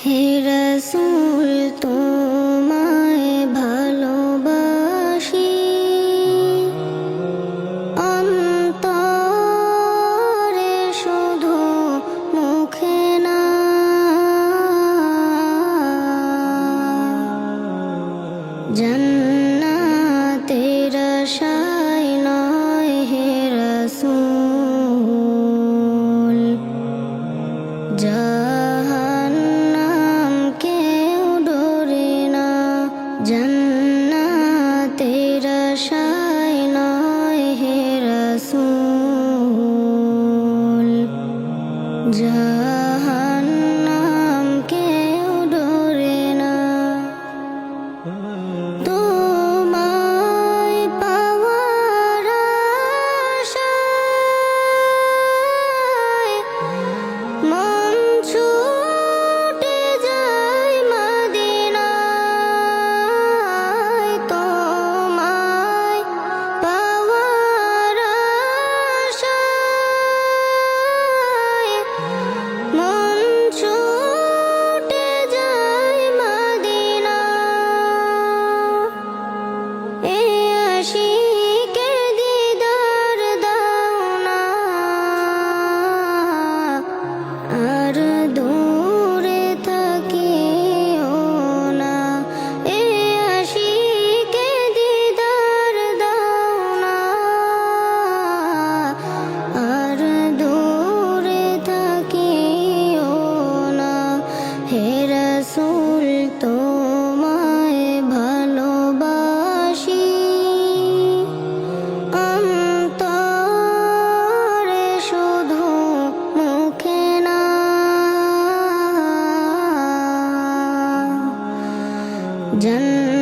হে রাসূল তোমায় ভালোবাসি অন্তরে শুধু মুখে না জান্নাতের আশায় নয় হে রাসূল জাহান্নাম কেউ ডরে না জান্নাতের আশায় নয় হে রাসূল জাহান্নাম কেউ ডরে না তোমায় পাওয়ার আশায় মন ছুটে যায় মদিনায় তোমায় পাওয়ার আশায় মন ছুটে যায় মদিনায় এ আশিকের দিদার দাও না আর দূরে থাকিও না এ আশিকের দিদার দাও না আর দূরে থাকিও না হে রাসূল তোমায় ভালোবাসি অন্তরে শুধু মুখে না জান্নাতের